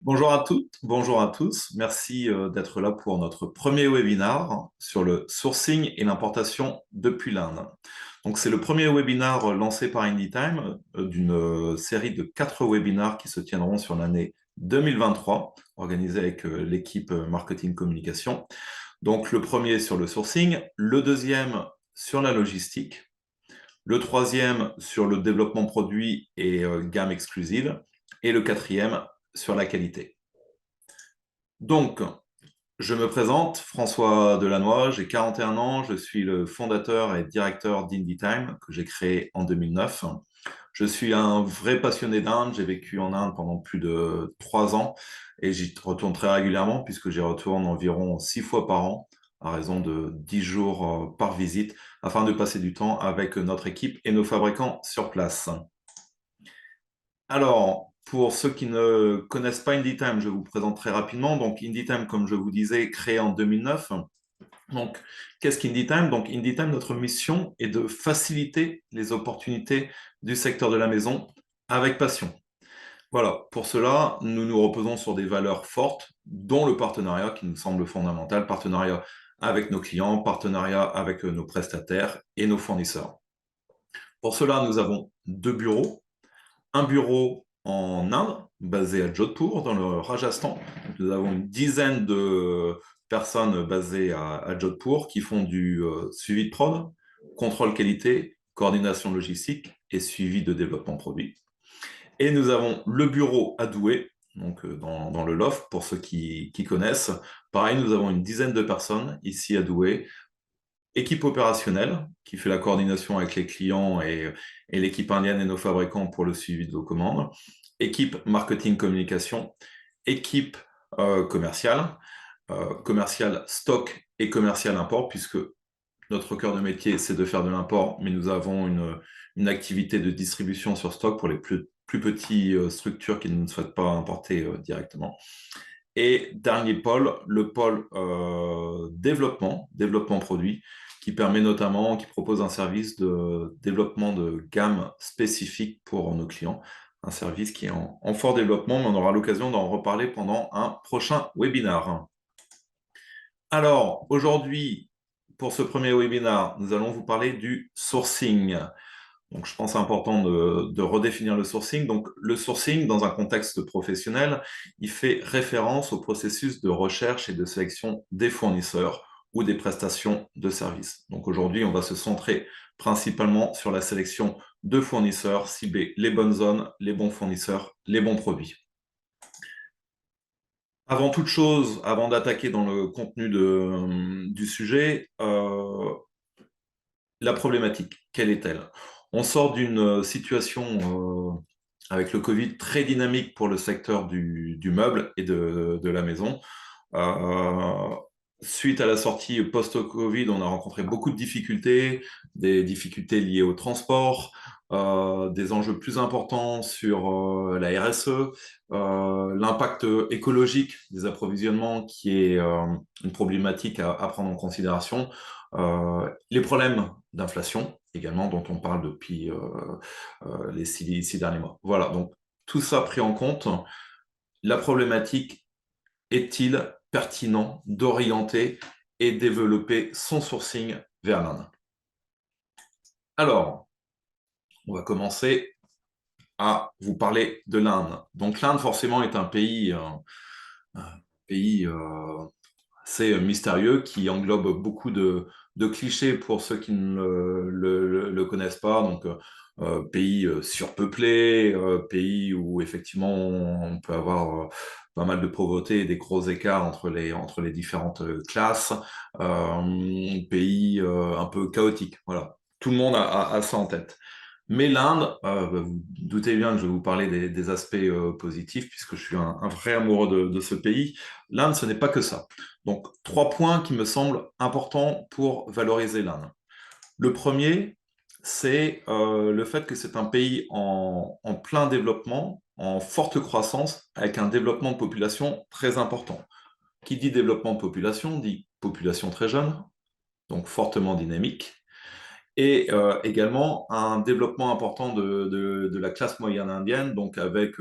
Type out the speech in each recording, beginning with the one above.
Bonjour à toutes, bonjour à tous. Merci d'être là pour notre premier webinaire sur le sourcing et l'importation depuis l'Inde. Donc, c'est le premier webinaire lancé par IndyTime d'une série de 4 webinaires qui se tiendront sur l'année 2023, organisés avec l'équipe marketing communication. Donc, le premier sur le sourcing, le deuxième sur la logistique, le troisième sur le développement produit et gamme exclusive, et le quatrième sur la qualité. Donc, je me présente, François Delannoy, j'ai 41 ans, je suis le fondateur et directeur d'IndyTime que j'ai créé en 2009. Je suis un vrai passionné d'Inde, j'ai vécu en Inde pendant plus de 3 ans et j'y retourne très régulièrement puisque j'y retourne environ 6 fois par an à raison de 10 jours par visite afin de passer du temps avec notre équipe et nos fabricants sur place. Alors, pour ceux qui ne connaissent pas IndyTime, je vous présente très rapidement. Donc, IndyTime, comme je vous disais, créé en 2009. Donc, qu'est-ce qu'IndyTime? Donc, IndyTime, notre mission est de faciliter les opportunités du secteur de la maison avec passion. Voilà, pour cela, nous nous reposons sur des valeurs fortes, dont le partenariat qui nous semble fondamental, partenariat avec nos clients, partenariat avec nos prestataires et nos fournisseurs. Pour cela, nous avons 2 bureaux. Un bureau en Inde, basé à Jodhpur, dans le Rajasthan. Nous avons une dizaine de personnes basées à Jodhpur qui font du suivi de prod, contrôle qualité, coordination logistique et suivi de développement produit. Et nous avons le bureau à Douai, donc dans le loft, pour ceux qui connaissent. Pareil, nous avons une dizaine de personnes ici à Douai, équipe opérationnelle qui fait la coordination avec les clients et l'équipe indienne et nos fabricants pour le suivi de vos commandes, équipe marketing communication, équipe commerciale, commerciale stock et commerciale import, puisque notre cœur de métier, c'est de faire de l'import, mais nous avons une activité de distribution sur stock pour les plus petites structures qui ne souhaitent pas importer directement. Et dernier pôle, le pôle développement produit, qui permet notamment, qui propose un service de développement de gamme spécifique pour nos clients, un service qui est en fort développement, mais on aura l'occasion d'en reparler pendant un prochain webinaire. Alors, aujourd'hui, pour ce premier webinaire, nous allons vous parler du sourcing. Donc, je pense important de redéfinir le sourcing. Donc, le sourcing, dans un contexte professionnel, il fait référence au processus de recherche et de sélection des fournisseurs ou des prestations de services. Donc, aujourd'hui, on va se centrer principalement sur la sélection de fournisseurs, cibler les bonnes zones, les bons fournisseurs, les bons produits. Avant toute chose, avant d'attaquer dans le contenu du sujet, la problématique, quelle est-elle? On sort d'une situation avec le Covid très dynamique pour le secteur du meuble et de la maison. Euh, Suite à la sortie post-Covid, on a rencontré beaucoup de difficultés, des difficultés liées au transport, des enjeux plus importants sur la RSE, l'impact écologique des approvisionnements qui est une problématique à prendre en considération, les problèmes d'inflation également dont on parle depuis les 6 derniers mois. Voilà, donc tout ça pris en compte, la problématique est-il pertinent d'orienter et développer son sourcing vers l'Inde? Alors, on va commencer à vous parler de l'Inde. Donc l'Inde, forcément, est un pays assez mystérieux qui englobe beaucoup de clichés pour ceux qui ne le connaissent pas. Donc, pays surpeuplé, pays où effectivement on peut avoir pas mal de pauvreté et des gros écarts entre les différentes classes, pays un peu chaotique. Voilà. Tout le monde a ça en tête. Mais l'Inde, bah, vous doutez bien que je vais vous parler des aspects positifs, puisque je suis un vrai amoureux de ce pays. L'Inde, ce n'est pas que ça. Donc, 3 points qui me semblent importants pour valoriser l'Inde. Le premier, c'est le fait que c'est un pays en plein développement, en forte croissance, avec un développement de population très important. Qui dit développement de population dit population très jeune, donc fortement dynamique, et également un développement important de la classe moyenne indienne, donc avec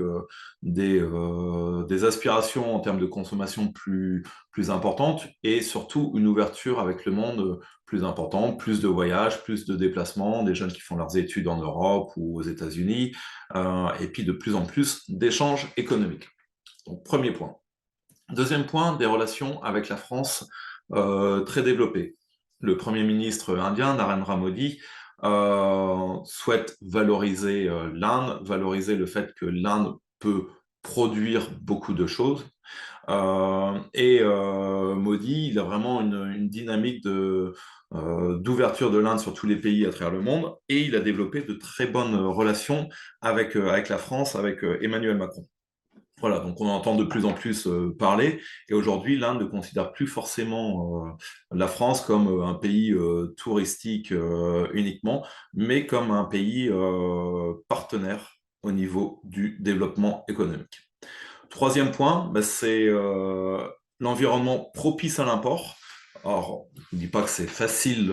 des aspirations en termes de consommation plus importantes et surtout une ouverture avec le monde plus importante, plus de voyages, plus de déplacements, des jeunes qui font leurs études en Europe ou aux États-Unis, et puis de plus en plus d'échanges économiques. Donc, premier point. Deuxième point, des relations avec la France très développées. Le Premier ministre indien, Narendra Modi, souhaite valoriser l'Inde, valoriser le fait que l'Inde peut produire beaucoup de choses. Modi, il a vraiment une dynamique d'ouverture de l'Inde sur tous les pays à travers le monde et il a développé de très bonnes relations avec la France, avec Emmanuel Macron. Voilà, donc on entend de plus en plus parler, et aujourd'hui, l'Inde ne considère plus forcément la France comme un pays touristique uniquement, mais comme un pays partenaire au niveau du développement économique. Troisième point, bah, c'est l'environnement propice à l'import. Alors, je ne dis pas que c'est facile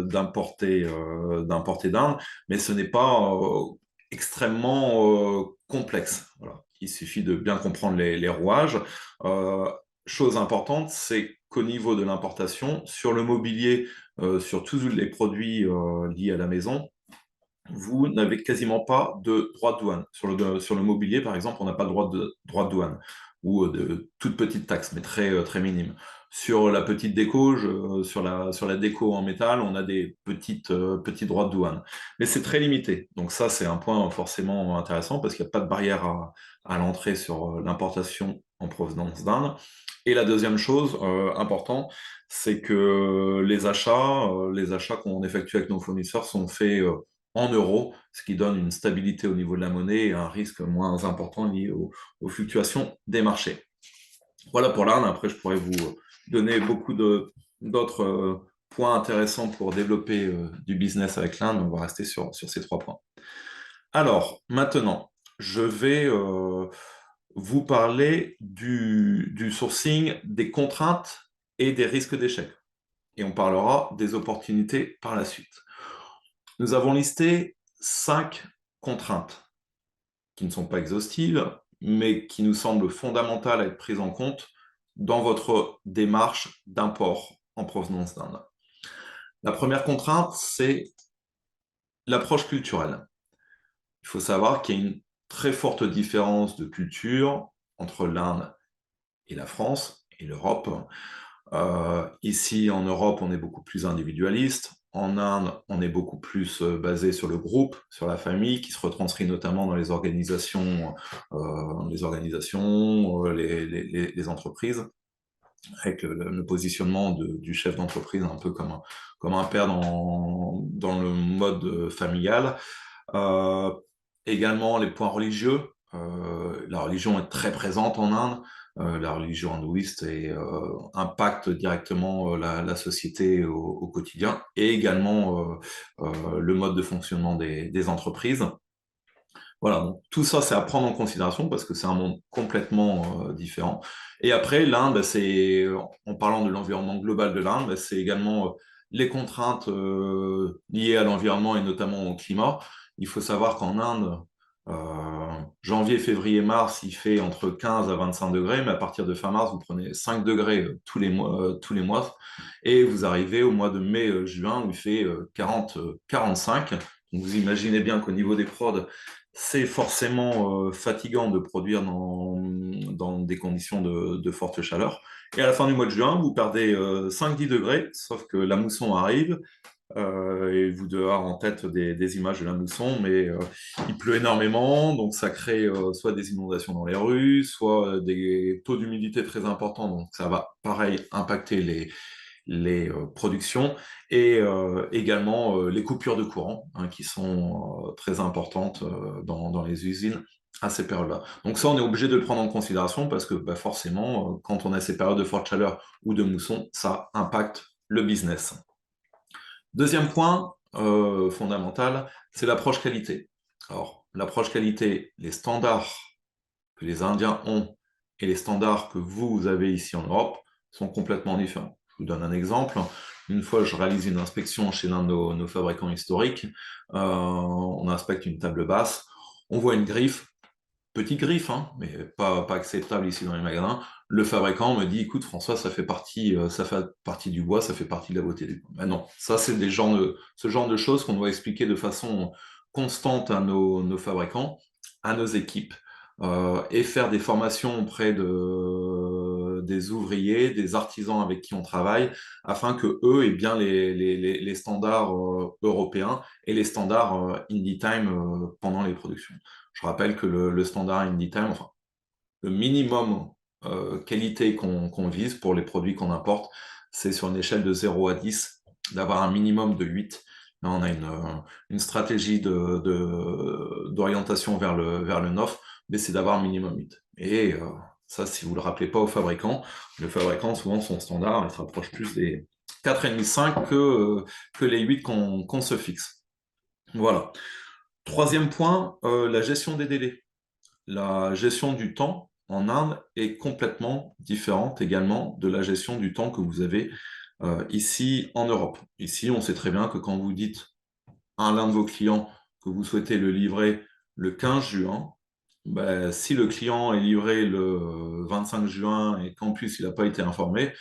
d'importer d'Inde, mais ce n'est pas extrêmement complexe. Voilà. Il suffit de bien comprendre les rouages. Chose importante, c'est qu'au niveau de l'importation, sur le mobilier, sur tous les produits liés à la maison, vous n'avez quasiment pas de droit de douane. Sur le mobilier, par exemple, on n'a pas de droit de douane ou de toute petite taxe, mais très minime. Sur la petite déco, sur la déco en métal, on a des petits droits de douane. Mais c'est très limité. Donc ça, c'est un point forcément intéressant parce qu'il n'y a pas de barrière à l'entrée sur l'importation en provenance d'Inde. Et la deuxième chose importante, c'est que les achats qu'on effectue avec nos fournisseurs sont faits en euros, ce qui donne une stabilité au niveau de la monnaie et un risque moins important lié aux fluctuations des marchés. Voilà pour l'Inde. Après, je pourrais vous donner beaucoup d'autres points intéressants pour développer du business avec l'Inde. On va rester sur ces trois points. Alors, maintenant, je vais vous parler du sourcing, des contraintes et des risques d'échec. Et on parlera des opportunités par la suite. Nous avons listé 5 contraintes qui ne sont pas exhaustives, mais qui nous semblent fondamentales à être prises en compte dans votre démarche d'import en provenance d'Inde. La première contrainte, c'est l'approche culturelle. Il faut savoir qu'il y a une très forte différence de culture entre l'Inde et la France et l'Europe. Ici, en Europe, on est beaucoup plus individualiste. En Inde, on est beaucoup plus basé sur le groupe, sur la famille, qui se retranscrit notamment dans les organisations, les entreprises, avec le positionnement du chef d'entreprise un peu comme un père dans le mode familial. Euh, Également, les points religieux. La religion est très présente en Inde. La religion hindouiste impacte directement la société au quotidien et également le mode de fonctionnement des entreprises. Voilà, donc tout ça, c'est à prendre en considération parce que c'est un monde complètement différent. Et après, l'Inde, bah, en parlant de l'environnement global de l'Inde, bah, c'est également les contraintes liées à l'environnement et notamment au climat. Il faut savoir qu'en Inde, janvier, février, mars, il fait entre 15 à 25 degrés, mais à partir de fin mars, vous prenez 5 degrés tous les mois, et vous arrivez au mois de mai, juin, où il fait 40, 45. Donc vous imaginez bien qu'au niveau des prods, c'est forcément fatigant de produire dans des conditions de forte chaleur. Et à la fin du mois de juin, vous perdez 5-10 degrés, sauf que la mousson arrive, et vous devez avoir en tête des images de la mousson, mais il pleut énormément, donc ça crée soit des inondations dans les rues, soit des taux d'humidité très importants, donc ça va pareil impacter les productions et également les coupures de courant hein, qui sont très importantes dans les usines à ces périodes-là. Donc ça, on est obligé de le prendre en considération parce que bah, forcément, quand on a ces périodes de forte chaleur ou de mousson, ça impacte le business. Deuxième point fondamental, c'est l'approche qualité. Alors, l'approche qualité, les standards que les Indiens ont et les standards que vous avez ici en Europe sont complètement différents. Je vous donne un exemple. une fois je réalise une inspection chez l'un de nos fabricants historiques, on inspecte une table basse, on voit une griffe, petite griffe, hein, mais pas acceptable ici dans les magasins. Le fabricant me dit, écoute François, ça fait partie du bois, ça fait partie de la beauté du bois. Ben non, ça c'est ce genre de choses qu'on doit expliquer de façon constante à nos fabricants, à nos équipes, et faire des formations auprès des ouvriers, des artisans avec qui on travaille, afin que eux aient bien les standards européens et les standards Indie Time pendant les productions. Je rappelle que le standard Indie Time, enfin, le minimum qualité qu'on vise pour les produits qu'on importe, c'est sur une échelle de 0 à 10, d'avoir un minimum de 8. Là, on a une stratégie d'orientation vers le 9, mais c'est d'avoir un minimum 8. Et ça, si vous ne le rappelez pas au fabricant, le fabricant, souvent, son standard, il se rapproche plus des 4,5 que les 8 qu'on se fixe. Voilà. Troisième point, la gestion des délais. La gestion du temps en Inde est complètement différente également de la gestion du temps que vous avez ici en Europe. Ici, on sait très bien que quand vous dites à l'un de vos clients que vous souhaitez le livrer le 15 juin, ben, si le client est livré le 25 juin et qu'en plus il n'a pas été informé,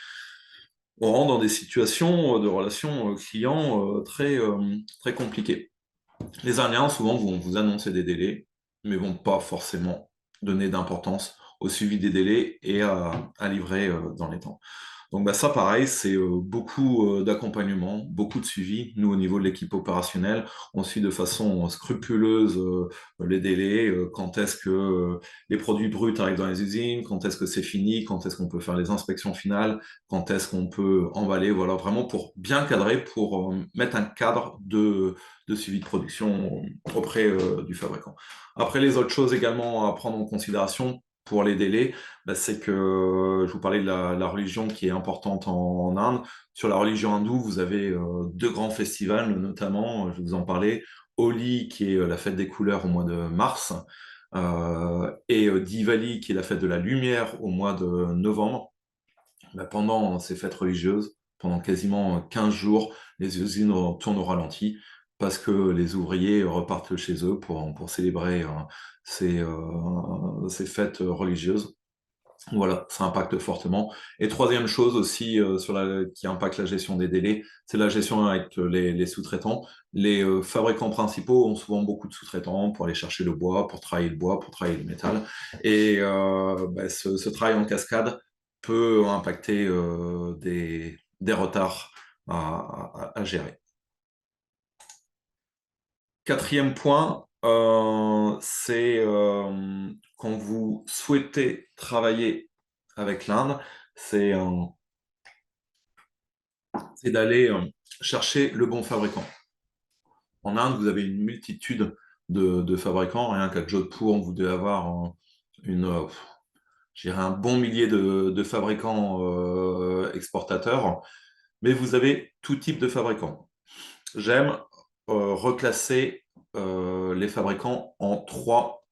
on rentre dans des situations de relations clients très compliquées. Les Indiens, souvent, vont vous annoncer des délais, mais vont pas forcément donner d'importance au suivi des délais et à livrer dans les temps. Donc bah, ça, pareil, c'est beaucoup d'accompagnement, beaucoup de suivi. Nous, au niveau de l'équipe opérationnelle, on suit de façon scrupuleuse les délais, quand est-ce que les produits bruts arrivent dans les usines, quand est-ce que c'est fini, quand est-ce qu'on peut faire les inspections finales, quand est-ce qu'on peut emballer, voilà, vraiment pour bien cadrer, pour mettre un cadre de suivi de production auprès du fabricant. Après, les autres choses également à prendre en considération pour les délais, bah, c'est que je vous parlais de la religion qui est importante en Inde. Sur la religion hindoue, vous avez deux grands festivals, notamment, je vais vous en parler, Holi, qui est la fête des couleurs au mois de mars, et Diwali, qui est la fête de la lumière au mois de novembre. Bah, pendant ces fêtes religieuses, pendant quasiment 15 jours, les usines tournent au ralenti parce que les ouvriers repartent chez eux pour célébrer ces fêtes religieuses. Voilà, ça impacte fortement. Et troisième chose aussi qui impacte la gestion des délais, c'est la gestion avec les sous-traitants. Les fabricants principaux ont souvent beaucoup de sous-traitants pour aller chercher le bois, pour travailler le bois, pour travailler le métal. Et bah, ce travail en cascade peut impacter des retards à gérer. Quatrième point, c'est quand vous souhaitez travailler avec l'Inde, c'est c'est d'aller chercher le bon fabricant. En Inde, vous avez une multitude de fabricants. Rien qu'à Jodhpur, vous devez avoir je dirais un bon millier de fabricants exportateurs, mais vous avez tout type de fabricants. J'aime reclasser les fabricants en trois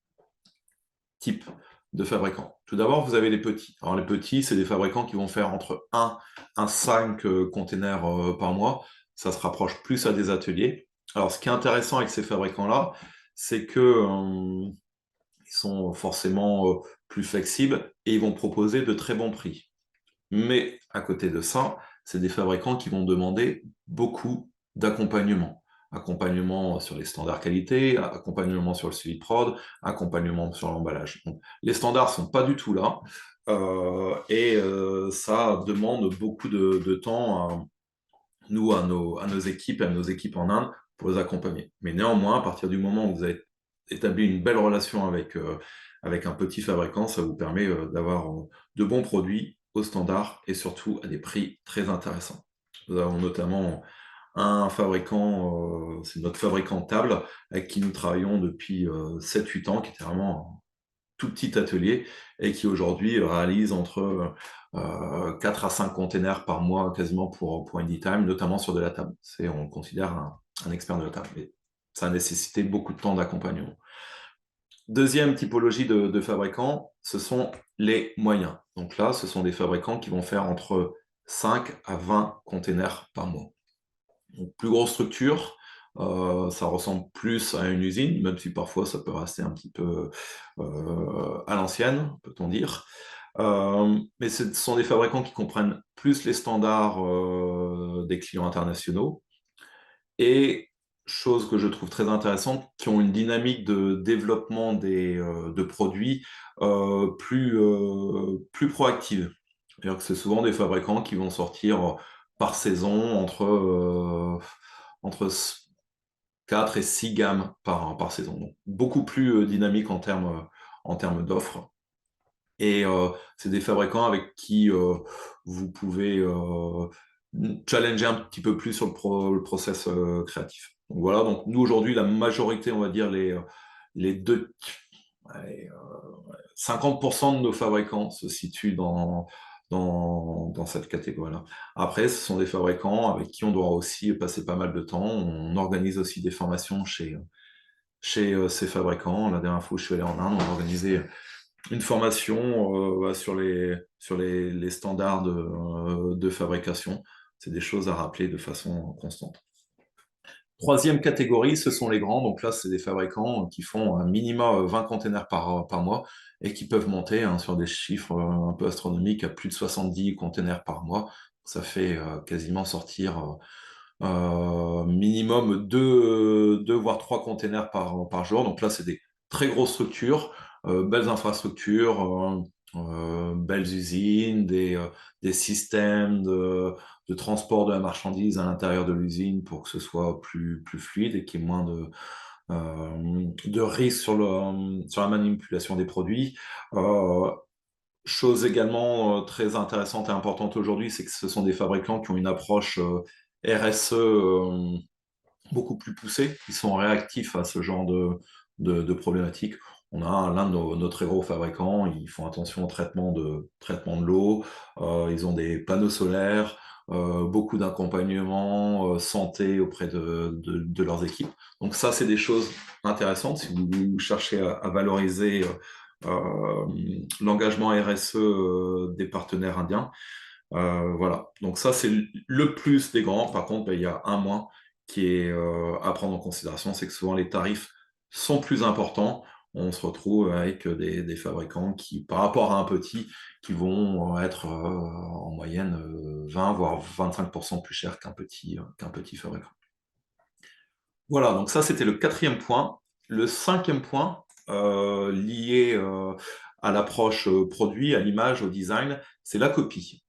types de fabricants. Tout d'abord, vous avez les petits. Alors, les petits, c'est des fabricants qui vont faire entre 1 à 5 containers par mois. Ça se rapproche plus à des ateliers. Alors, ce qui est intéressant avec ces fabricants-là, c'est que ils sont forcément plus flexibles et ils vont proposer de très bons prix. Mais à côté de ça, c'est des fabricants qui vont demander beaucoup d'accompagnement. Accompagnement sur les standards qualité, accompagnement sur le suivi de prod, accompagnement sur l'emballage. Donc, les standards sont pas du tout là et ça demande beaucoup de temps à nos équipes et à nos équipes en Inde pour les accompagner. Mais néanmoins, à partir du moment où vous avez établi une belle relation avec un petit fabricant, ça vous permet d'avoir de bons produits au standard et surtout à des prix très intéressants. Nous avons notamment un fabricant, c'est notre fabricant de table, avec qui nous travaillons depuis 7-8 ans, qui était vraiment un tout petit atelier et qui aujourd'hui réalise entre 4 à 5 containers par mois quasiment pour Anytime, notamment sur de la table. On le considère un expert de la table. Mais ça a nécessité beaucoup de temps d'accompagnement. Deuxième typologie de fabricants, ce sont les moyens. Donc là, ce sont des fabricants qui vont faire entre 5 à 20 containers par mois. Donc, plus grosse structure, ça ressemble plus à une usine, même si parfois ça peut rester un petit peu à l'ancienne, peut-on dire. Mais ce sont des fabricants qui comprennent plus les standards des clients internationaux et, chose que je trouve très intéressante, qui ont une dynamique de développement de produits plus proactive. C'est-à-dire que c'est souvent des fabricants qui vont sortir par saison entre 4 et 6 gammes par saison. Donc, beaucoup plus dynamique en termes d'offres. Et c'est des fabricants avec qui vous pouvez challenger un petit peu plus sur le process créatif. Donc voilà, donc nous aujourd'hui, la majorité, on va dire les deux, allez, 50% de nos fabricants se situent dans cette catégorie-là. Après, ce sont des fabricants avec qui on doit aussi passer pas mal de temps. On organise aussi des formations chez ces fabricants. La dernière fois où je suis allé en Inde, on a organisé une formation sur les standards de fabrication. C'est des choses à rappeler de façon constante. Troisième catégorie, ce sont les grands. Donc là, c'est des fabricants qui font un minima 20 containers par mois et qui peuvent monter sur des chiffres un peu astronomiques à plus de 70 containers par mois. Ça fait quasiment sortir minimum 2 voire 3 containers par jour. Donc là, c'est des très grosses structures, belles infrastructures, belles usines, des systèmes de transport de la marchandise à l'intérieur de l'usine pour que ce soit plus fluide et qu'il y ait moins de risques sur la manipulation des produits. Chose également très intéressante et importante aujourd'hui, c'est que ce sont des fabricants qui ont une approche RSE beaucoup plus poussés, qui sont réactifs à ce genre de problématiques. On a l'un de nos très gros fabricants, ils font attention au traitement de l'eau, ils ont des panneaux solaires, beaucoup d'accompagnement santé auprès de leurs équipes. Donc ça, c'est des choses intéressantes si vous cherchez à valoriser l'engagement RSE des partenaires indiens. Voilà, donc ça c'est le plus des grands. Par contre, il y a un moins qui est à prendre en considération, c'est que souvent les tarifs sont plus importants. On se retrouve avec des fabricants qui, par rapport à un petit, qui vont être en moyenne 20 voire 25% plus cher qu'un petit fabricant. Voilà, donc ça c'était le quatrième point. Le cinquième point, lié à l'approche produit, à l'image, au design, c'est la copie.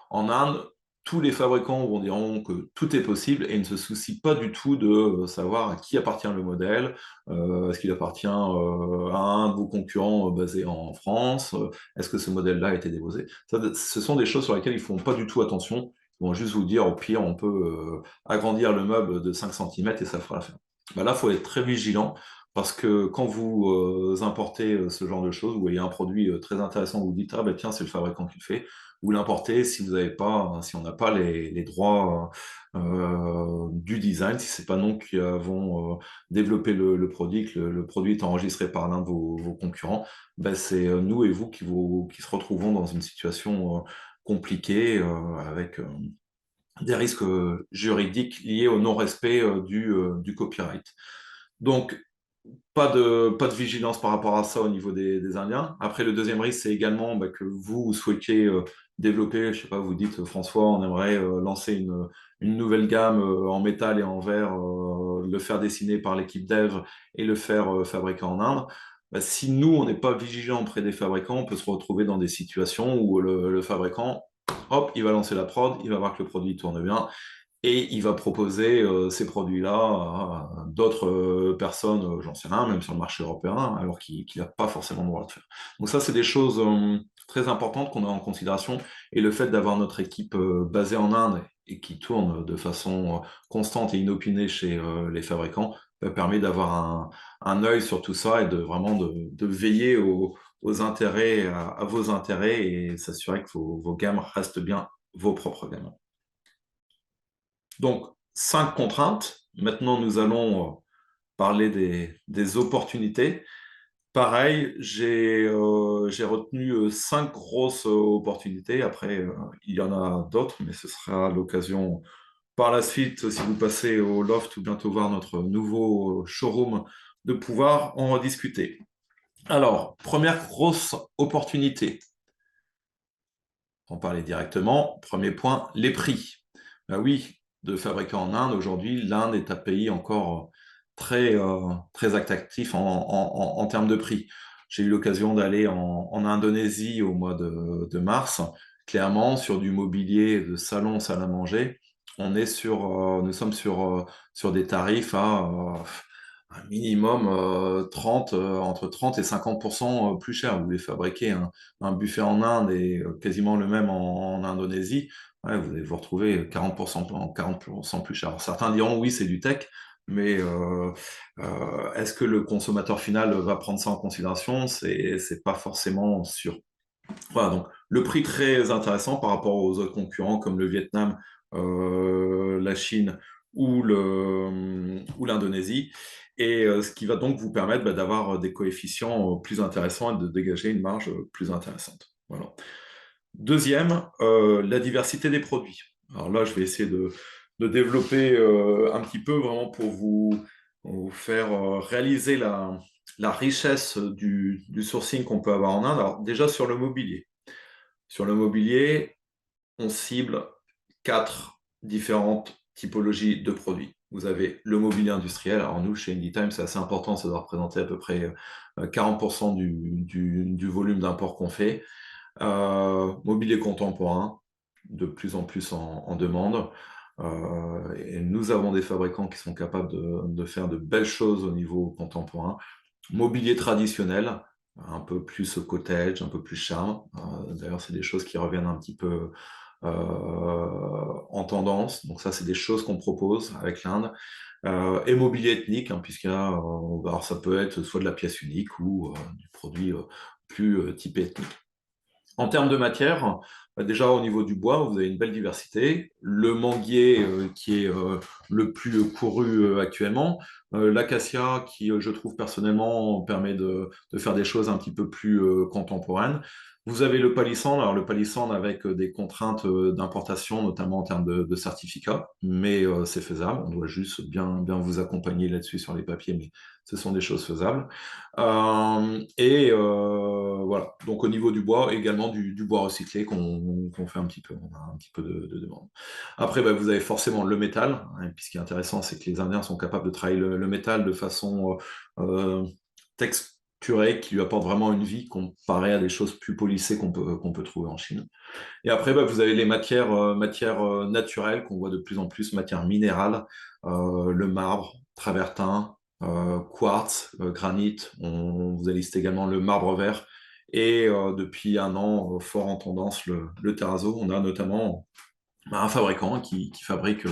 En Inde, tous les fabricants vont dire que tout est possible et ne se soucient pas du tout de savoir à qui appartient le modèle, est-ce qu'il appartient à un de vos concurrents basé en France, est-ce que ce modèle-là a été déposé. Ça, ce sont des choses sur lesquelles ils ne font pas du tout attention. Ils vont juste vous dire, au pire, on peut agrandir le meuble de 5 cm et ça fera l'affaire. Bah là, il faut être très vigilant parce que quand vous importez ce genre de choses, vous voyez un produit très intéressant, vous vous dites, ah ben tiens, c'est le fabricant qui le fait, vous l'importez si vous n'avez pas, si on n'a pas les droits du design, si c'est pas nous qui avons développé le produit, que le produit est enregistré par l'un de vos concurrents, ben c'est nous et vous qui se retrouvons dans une situation compliquée avec des risques juridiques liés au non-respect du copyright. Donc, pas de vigilance par rapport à ça au niveau des Indiens. Après, le deuxième risque, c'est également que vous souhaitiez développer, je sais pas, vous dites, François, on aimerait lancer une nouvelle gamme en métal et en verre, le faire dessiner par l'équipe dev et le faire fabriquer en Inde. Si nous, on n'est pas vigilant auprès des fabricants, on peut se retrouver dans des situations où le fabricant, hop, il va lancer la prod, il va voir que le produit tourne bien, et il va proposer ces produits-là à d'autres personnes, j'en sais rien, même sur le marché européen, alors qu'il n'a pas forcément le droit de le faire. Donc ça, c'est des choses très importantes qu'on a en considération. Et le fait d'avoir notre équipe basée en Inde et qui tourne de façon constante et inopinée chez les fabricants permet d'avoir un œil sur tout ça et de vraiment de veiller aux intérêts, à vos intérêts et s'assurer que vos gammes restent bien vos propres gammes. Donc, 5 contraintes. Maintenant, nous allons parler des opportunités. Pareil, j'ai retenu 5 grosses opportunités. Après, il y en a d'autres, mais ce sera l'occasion par la suite, si vous passez au loft ou bientôt voir notre nouveau showroom, de pouvoir en rediscuter. Alors, première grosse opportunité. On parlait directement. Premier point, les prix. Ben oui, de fabriquer en Inde, aujourd'hui, l'Inde est un pays encore très attractif en termes de prix. J'ai eu l'occasion d'aller en Indonésie au mois de mars. Clairement, sur du mobilier de salon, salle à manger, nous sommes sur des tarifs à un minimum entre 30 et 50% plus cher. Vous voulez fabriquer un buffet en Inde et quasiment le même en Indonésie, ouais, vous allez vous retrouver 40% plus cher. Alors, certains diront oui, c'est du tech, mais est-ce que le consommateur final va prendre ça en considération? C'est pas forcément sûr. Voilà, donc le prix très intéressant par rapport aux autres concurrents comme le Vietnam, la Chine ou l'Indonésie, et ce qui va donc vous permettre d'avoir des coefficients plus intéressants et de dégager une marge plus intéressante. Voilà. Deuxième, la diversité des produits. Alors là, je vais essayer de développer un petit peu vraiment pour vous faire réaliser la richesse du sourcing qu'on peut avoir en Inde. Alors déjà sur le mobilier. Sur le mobilier, on cible 4 différentes typologies de produits. Vous avez le mobilier industriel. Alors nous, chez Anytime, c'est assez important, ça doit représenter à peu près 40% du volume d'import qu'on fait. Mobilier contemporain, de plus en plus en demande. Et nous avons des fabricants qui sont capables de faire de belles choses au niveau contemporain. Mobilier traditionnel, un peu plus cottage, un peu plus charme. D'ailleurs, c'est des choses qui reviennent un petit peu en tendance. Donc ça, c'est des choses qu'on propose avec l'Inde. Et mobilier ethnique, hein, alors ça peut être soit de la pièce unique ou du produit plus type ethnique. En termes de matière, déjà au niveau du bois, vous avez une belle diversité. Le manguier qui est le plus couru actuellement. L'acacia qui, je trouve personnellement, permet de faire des choses un petit peu plus contemporaines. Vous avez le palissandre, alors le palissandre avec des contraintes d'importation, notamment en termes de certificats, mais c'est faisable. On doit juste bien vous accompagner là-dessus sur les papiers, mais ce sont des choses faisables. Voilà. Donc au niveau du bois, également du bois recyclé qu'on fait un petit peu. On a un petit peu de demande. Après, vous avez forcément le métal. Hein, et puis ce qui est intéressant, c'est que les Indiens sont capables de travailler le métal de façon texturée, qui lui apporte vraiment une vie comparée à des choses plus polissées qu'on peut trouver en Chine. Et après, vous avez les matières naturelles qu'on voit de plus en plus, matières minérales, le marbre, travertin, quartz, granit. On vous a listé également le marbre vert. Et depuis un an, fort en tendance, le terrazzo. On a notamment un fabricant qui fabrique,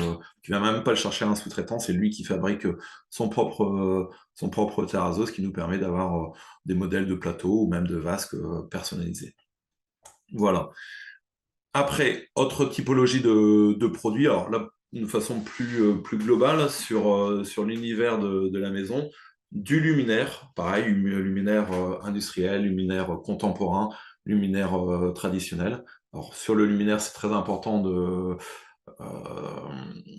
qui va même pas le chercher à un sous-traitant, c'est lui qui fabrique son propre terrazzo, ce qui nous permet d'avoir des modèles de plateaux ou même de vasques personnalisés. Voilà. Après, autre typologie de produits, alors là, d'une façon plus globale sur l'univers de la maison, du luminaire, pareil, luminaire industriel, luminaire contemporain, luminaire traditionnel. Alors, sur le luminaire, c'est très important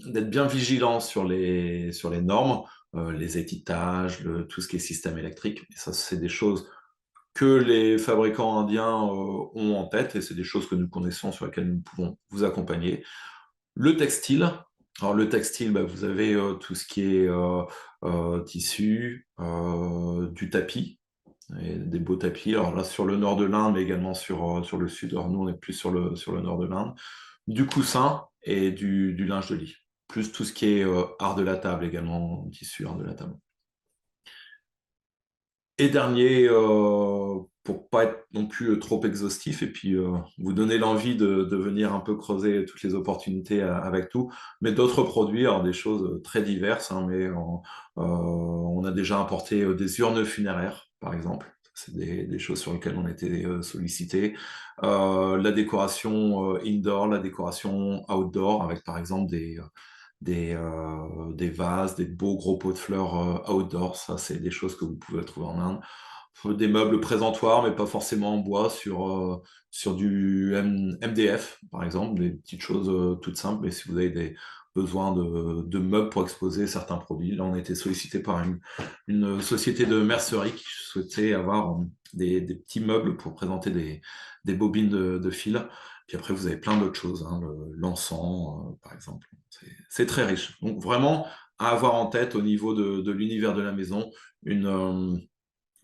d'être bien vigilant sur les normes, les étiquetages, tout ce qui est système électrique. Et ça, c'est des choses que les fabricants indiens ont en tête, et c'est des choses que nous connaissons, sur lesquelles nous pouvons vous accompagner. Le textile. Alors le textile, vous avez tout ce qui est tissu, du tapis, et des beaux tapis. Alors là, sur le nord de l'Inde, mais également sur le sud. Alors nous, on est plus sur le nord de l'Inde. Du coussin et du linge de lit. Plus tout ce qui est art de la table également, tissu, art de la table. Et dernier, pour pas être non plus trop exhaustif et puis vous donner l'envie de venir un peu creuser toutes les opportunités avec tout, mais d'autres produits, alors des choses très diverses, hein, mais on a déjà importé des urnes funéraires, par exemple. C'est des choses sur lesquelles on était sollicité. La décoration indoor, la décoration outdoor, avec par exemple des vases, des beaux gros pots de fleurs outdoor. Ça, c'est des choses que vous pouvez trouver en Inde. des meubles présentoirs, mais pas forcément en bois, sur du MDF, par exemple, des petites choses toutes simples. Mais si vous avez des besoins de meubles pour exposer certains produits, là, on a été sollicité par une société de mercerie qui souhaitait avoir des petits meubles pour présenter des bobines de fil. Puis après, vous avez plein d'autres choses, hein, l'encens, par exemple. C'est très riche. Donc, vraiment, à avoir en tête au niveau de l'univers de la maison, une, euh,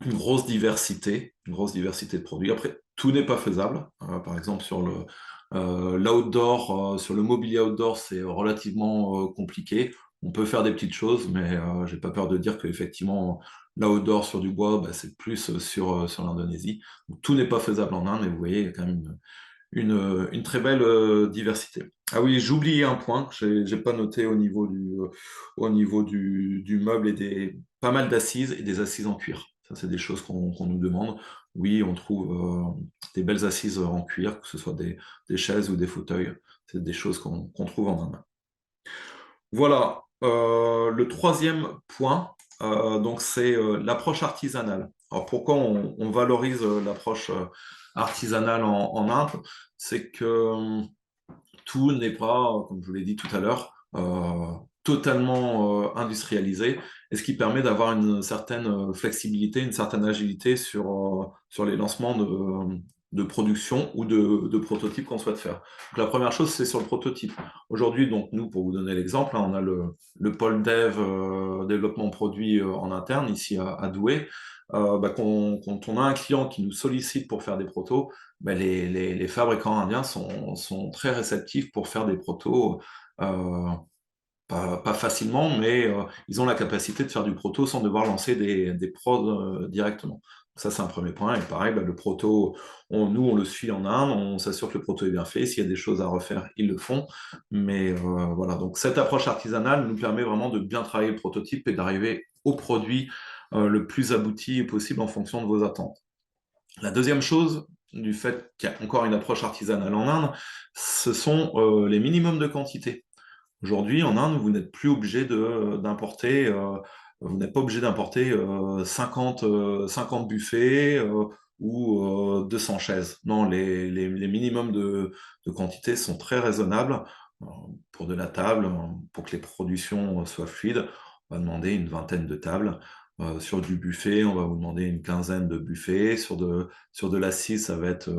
une grosse diversité de produits. Après, tout n'est pas faisable. Par exemple, sur l'outdoor, sur le mobilier outdoor, c'est relativement compliqué. On peut faire des petites choses, mais j'ai pas peur de dire qu'effectivement, l'outdoor sur du bois, bah, c'est plus sur l'Indonésie. Donc, tout n'est pas faisable en Inde, mais vous voyez, il y a quand même une très belle diversité. Ah oui, j'oubliais un point que j'ai pas noté au niveau du meuble et pas mal d'assises et des assises en cuir. Ça, c'est des choses qu'on nous demande. Oui, on trouve des belles assises en cuir, que ce soit des chaises ou des fauteuils. C'est des choses qu'on trouve en Inde. Voilà. Le troisième point, donc c'est l'approche artisanale. Alors pourquoi on valorise l'approche artisanale en Inde? C'est que tout n'est pas, comme je vous l'ai dit tout à l'heure, totalement industrialisé, et ce qui permet d'avoir une certaine flexibilité, une certaine agilité sur les lancements de production ou de prototypes qu'on souhaite faire. Donc, la première chose, c'est sur le prototype. Aujourd'hui, donc nous, pour vous donner l'exemple, hein, on a le pôle dev, développement produit en interne, ici à Douai. Bah, quand on a un client qui nous sollicite pour faire des protos, ben, les fabricants indiens sont très réceptifs pour faire des protos, euh, pas facilement, mais ils ont la capacité de faire du proto sans devoir lancer des prods directement. Ça, c'est un premier point. Et pareil, ben, le proto, nous, on le suit en Inde, on s'assure que le proto est bien fait. S'il y a des choses à refaire, ils le font. Mais voilà, donc cette approche artisanale nous permet vraiment de bien travailler le prototype et d'arriver au produit le plus abouti possible en fonction de vos attentes. La deuxième chose, du fait qu'il y a encore une approche artisanale en Inde, ce sont les minimums de quantité. Aujourd'hui, en Inde, vous n'êtes plus obligé d'importer, vous n'êtes pas obligé d'importer 50 buffets ou 200 chaises. Non, les minimums de quantité sont très raisonnables. Euh, pour de la table, pour que les productions soient fluides, on va demander une vingtaine de tables. Sur du buffet, on va vous demander une quinzaine de buffets. Sur de l'assise, ça va être,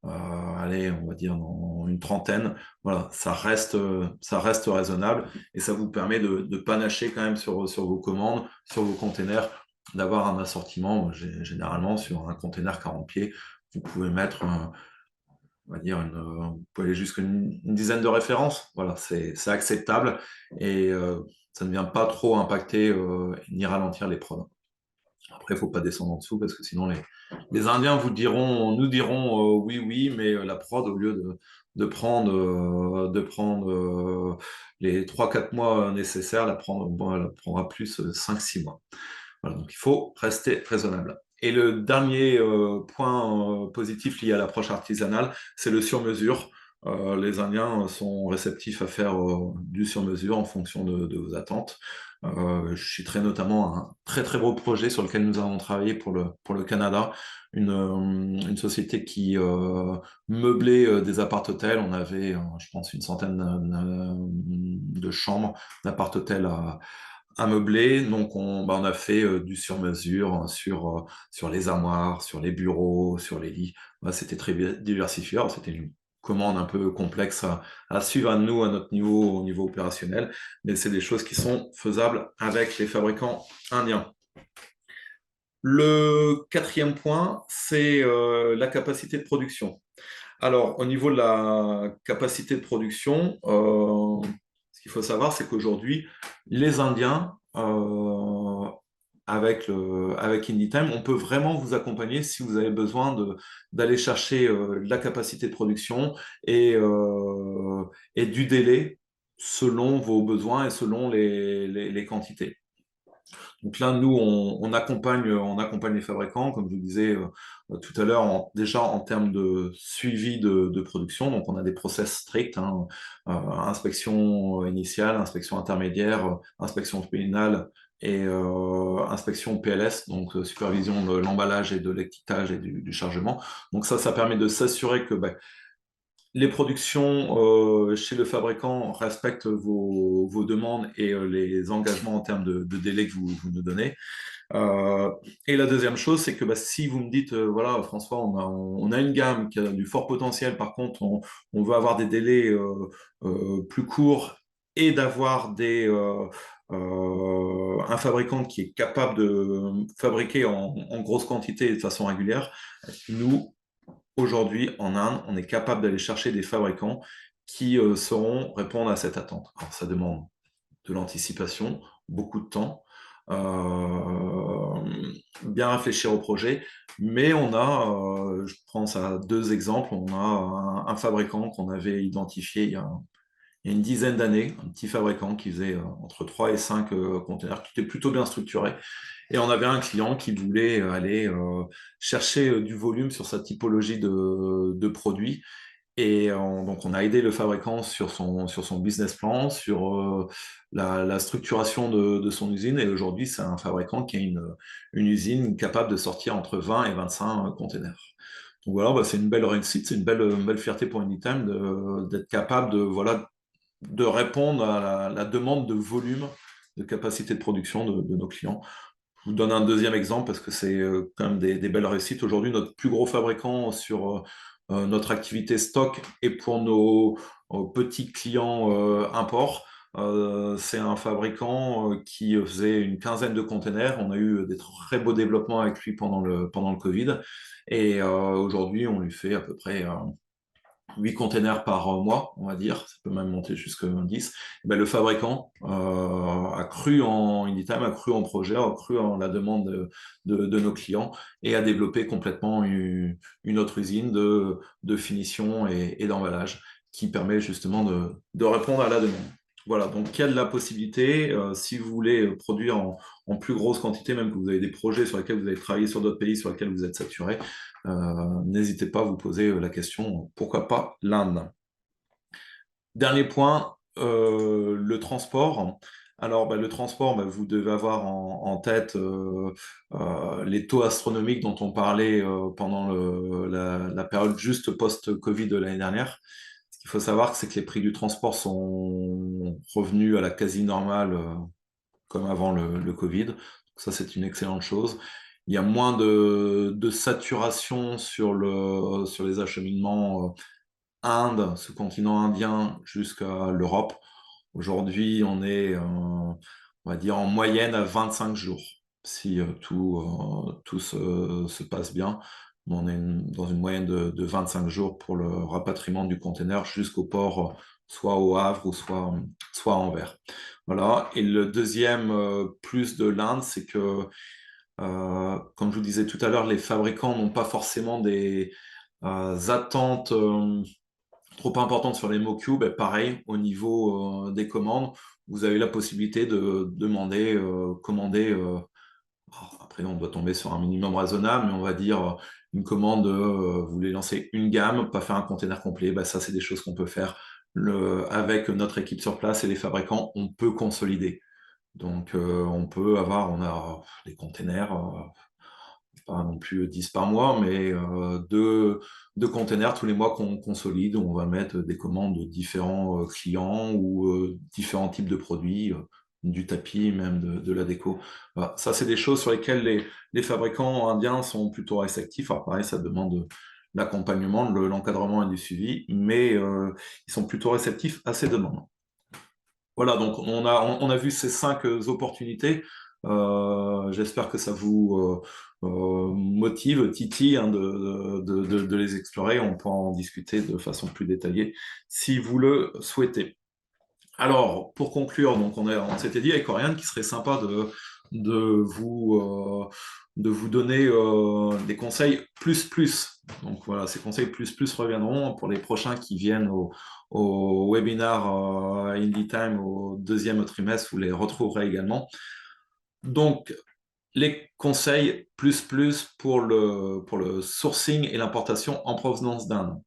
allez, on va dire dans une trentaine. Voilà, ça reste raisonnable et ça vous permet de panacher quand même sur vos commandes, sur vos containers, d'avoir un assortiment. Généralement, sur un container 40 pieds, vous pouvez mettre, on va dire, vous pouvez aller jusqu'à une dizaine de références. Voilà, c'est acceptable et ça ne vient pas trop impacter ni ralentir les prods. Après, il ne faut pas descendre en dessous parce que sinon les Indiens nous diront oui, oui, mais la prod, au lieu de prendre les 3 4 mois nécessaires, bon, elle prendra plus 5 6 mois. Voilà, donc il faut rester raisonnable. Et le dernier point positif lié à l'approche artisanale, c'est le sur-mesure. Les Indiens sont réceptifs à faire du sur-mesure en fonction de vos attentes. Je citerai notamment un très très beau projet sur lequel nous avons travaillé pour le Canada, une société qui meublait des appart-hôtels. On avait, je pense, une centaine de chambres d'appart-hôtels à meubler. Donc, on a fait du sur-mesure sur les armoires, sur les bureaux, sur les lits. Bah, c'était très diversifié. Alors, c'était une commande un peu complexe à suivre à nous, à notre niveau, au niveau opérationnel, mais c'est des choses qui sont faisables avec les fabricants indiens. Le quatrième point, c'est la capacité de production. Alors, au niveau de la capacité de production, ce qu'il faut savoir, c'est qu'aujourd'hui, les Indiens, avec Inditime, on peut vraiment vous accompagner si vous avez besoin d'aller chercher de la capacité de production et du délai selon vos besoins et selon les quantités. Donc là, nous, on accompagne les fabricants, comme je vous disais tout à l'heure, déjà en termes de suivi de production. Donc, on a des process stricts, hein, inspection initiale, inspection intermédiaire, inspection finale et inspection PLS, donc supervision de l'emballage et de l'étiquetage et du chargement. Donc ça permet de s'assurer que les productions chez le fabricant respectent vos demandes et les engagements en termes de délai que vous nous donnez. Et la deuxième chose, c'est que si vous me dites, voilà, François, on a une gamme qui a du fort potentiel, par contre, on veut avoir des délais plus courts et d'avoir un fabricant qui est capable de fabriquer en grosse quantité et de façon régulière, nous, aujourd'hui, en Inde, on est capable d'aller chercher des fabricants qui sauront répondre à cette attente. Alors, ça demande de l'anticipation, beaucoup de temps, bien réfléchir au projet, mais on a, je prends ça deux exemples, on a un fabricant qu'on avait identifié il y a une dizaine d'années, un petit fabricant qui faisait entre 3 et 5 conteneurs, qui était plutôt bien structuré. Et on avait un client qui voulait aller chercher du volume sur sa typologie de produits. Et donc, on a aidé le fabricant sur son business plan, sur la structuration de son usine. Et aujourd'hui, c'est un fabricant qui a une usine capable de sortir entre 20 et 25 containers. Donc voilà, c'est une belle réussite, c'est une belle fierté pour Anytime d'être capable de répondre à la demande de volume, de capacité de production de nos clients. Je vous donne un deuxième exemple parce que c'est quand même des belles réussites. Aujourd'hui, notre plus gros fabricant sur notre activité stock et pour nos petits clients import, c'est un fabricant qui faisait une quinzaine de containers. On a eu des très beaux développements avec lui pendant le Covid. Et aujourd'hui, on lui fait à peu près 8 containers par mois, on va dire, ça peut même monter jusqu'à 10. Le fabricant a cru en Anytime, a cru en projet, a cru en la demande de nos clients et a développé complètement une autre usine de finition et d'emballage qui permet justement de répondre à la demande. Voilà, donc il y a de la possibilité, si vous voulez produire en plus grosse quantité, même que vous avez des projets sur lesquels vous avez travaillé sur d'autres pays sur lesquels vous êtes saturé, n'hésitez pas à vous poser la question, pourquoi pas l'Inde? Dernier point, le transport. Alors, le transport, vous devez avoir en tête les taux astronomiques dont on parlait pendant la période juste post-Covid de l'année dernière. Ce qu'il faut savoir, c'est que les prix du transport sont revenus à la quasi-normale comme avant le Covid. Donc ça, c'est une excellente chose. Il y a moins de saturation sur les acheminements Inde, ce continent indien, jusqu'à l'Europe. Aujourd'hui, on est, on va dire, en moyenne à 25 jours, si tout se passe bien. On est dans une moyenne de 25 jours pour le rapatriement du conteneur jusqu'au port, soit au Havre ou soit à Anvers. Voilà. Et le deuxième plus de l'Inde, c'est que, comme je vous disais tout à l'heure, les fabricants n'ont pas forcément des attentes trop importante sur les mots pareil, au niveau des commandes, vous avez la possibilité de demander, commander. Après, on doit tomber sur un minimum raisonnable, mais on va dire une commande, vous voulez lancer une gamme, pas faire un container complet, ça, c'est des choses qu'on peut faire. Avec notre équipe sur place et les fabricants, on peut consolider. Donc, on a des containers pas non plus 10 par mois, mais deux containers tous les mois qu'on consolide. On va mettre des commandes de différents clients ou différents types de produits, du tapis, même de la déco. Voilà. Ça, c'est des choses sur lesquelles les fabricants indiens sont plutôt réceptifs. Alors pareil, ça demande de l'accompagnement, de l'encadrement et du suivi, mais ils sont plutôt réceptifs à ces demandes. Voilà, donc on a vu ces 5 opportunités. J'espère que ça vous motive, titille hein, de les explorer. On peut en discuter de façon plus détaillée si vous le souhaitez. Alors, pour conclure, donc on s'était dit avec Oriane qu'il serait sympa de vous, de vous donner des conseils plus plus. Donc voilà, ces conseils plus plus reviendront pour les prochains qui viennent au webinaire Indie Time au deuxième trimestre. Vous les retrouverez également. Donc, les conseils pour le sourcing et l'importation en provenance d'Inde.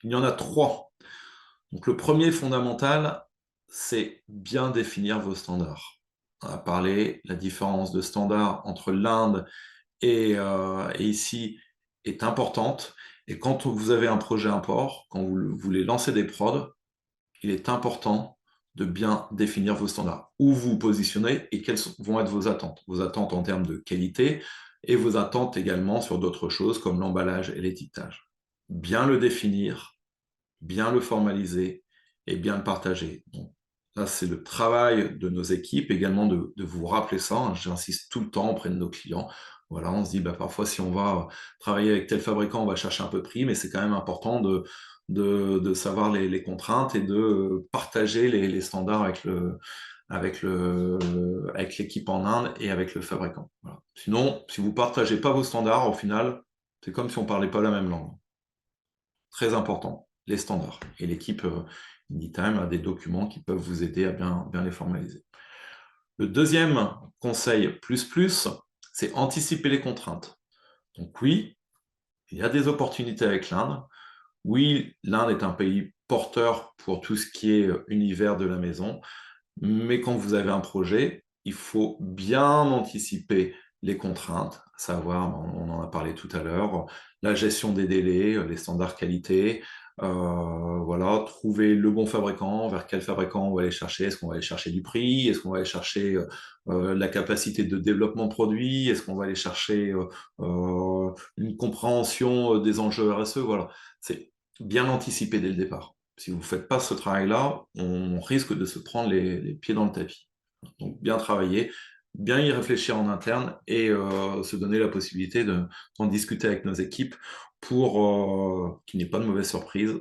Il y en a trois. Donc, le premier fondamental, c'est bien définir vos standards. On a parlé, la différence de standards entre l'Inde et ici est importante. Et quand vous avez un projet import, quand vous voulez lancer des prods, il est important de bien définir vos standards, où vous vous positionnez et quelles vont être vos attentes. Vos attentes en termes de qualité et vos attentes également sur d'autres choses comme l'emballage et l'étiquetage. Bien le définir, bien le formaliser et bien le partager. Donc, là, c'est le travail de nos équipes également de vous rappeler ça. Hein. J'insiste tout le temps auprès de nos clients. Voilà, on se dit, bah, parfois, si on va travailler avec tel fabricant, on va chercher un peu de prix, mais c'est quand même important de savoir les contraintes et de partager les standards avec l'équipe en Inde et avec le fabricant. Voilà. Sinon, si vous ne partagez pas vos standards, au final, c'est comme si on ne parlait pas la même langue. Très important, les standards. Et l'équipe Anytime a des documents qui peuvent vous aider à bien les formaliser. Le deuxième conseil c'est anticiper les contraintes. Donc oui, il y a des opportunités avec l'Inde. Oui, l'Inde est un pays porteur pour tout ce qui est univers de la maison. Mais quand vous avez un projet, il faut bien anticiper les contraintes, à savoir, on en a parlé tout à l'heure, la gestion des délais, les standards qualité, voilà, trouver le bon fabricant, vers quel fabricant on va aller chercher, est-ce qu'on va aller chercher du prix, est-ce qu'on va aller chercher la capacité de développement de produits, est-ce qu'on va aller chercher une compréhension des enjeux RSE, voilà, c'est bien anticiper dès le départ. Si vous ne faites pas ce travail-là, on risque de se prendre les pieds dans le tapis. Donc, bien travailler, bien y réfléchir en interne et se donner la possibilité d'en discuter avec nos équipes pour qu'il n'y ait pas de mauvaise surprise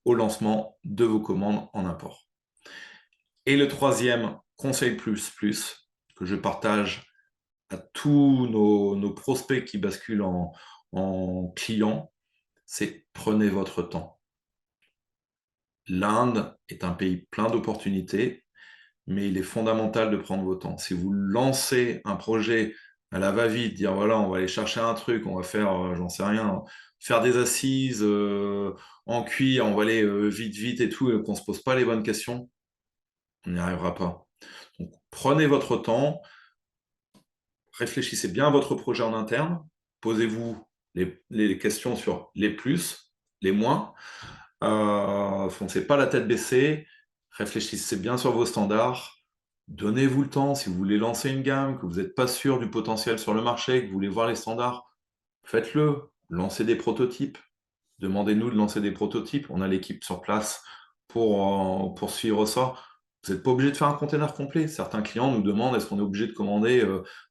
au lancement de vos commandes en import. Et le troisième conseil que je partage à tous nos prospects qui basculent en clients, c'est prenez votre temps. L'Inde est un pays plein d'opportunités, mais il est fondamental de prendre votre temps. Si vous lancez un projet à la va-vite, dire voilà, on va aller chercher un truc, on va faire, j'en sais rien, faire des assises en cuir, on va aller vite et tout, et qu'on ne se pose pas les bonnes questions, on n'y arrivera pas. Donc, prenez votre temps, réfléchissez bien à votre projet en interne, posez-vous les questions sur les plus, les moins, foncez pas la tête baissée, réfléchissez bien sur vos standards, donnez-vous le temps. Si vous voulez lancer une gamme, que vous n'êtes pas sûr du potentiel sur le marché, que vous voulez voir les standards, faites-le. Lancez des prototypes. Demandez-nous de lancer des prototypes. On a l'équipe sur place pour suivre ça. Vous n'êtes pas obligé de faire un container complet. Certains clients nous demandent est-ce qu'on est obligé de commander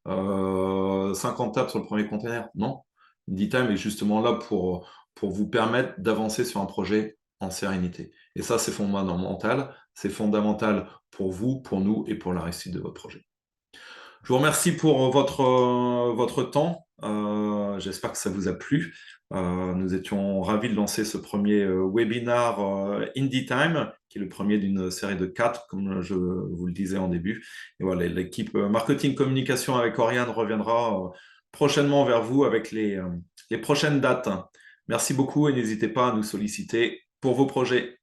50 tables sur le premier container? Non. Inditime est justement là pour vous permettre d'avancer sur un projet en sérénité. Et ça, c'est fondamental. C'est fondamental pour vous, pour nous et pour la réussite de votre projet. Je vous remercie pour votre temps. J'espère que ça vous a plu. Nous étions ravis de lancer ce premier webinar IndieTime, qui est le premier d'une série de 4, comme je vous le disais en début. Et voilà, l'équipe marketing communication avec Oriane reviendra prochainement vers vous avec les prochaines dates. Merci beaucoup et n'hésitez pas à nous solliciter pour vos projets.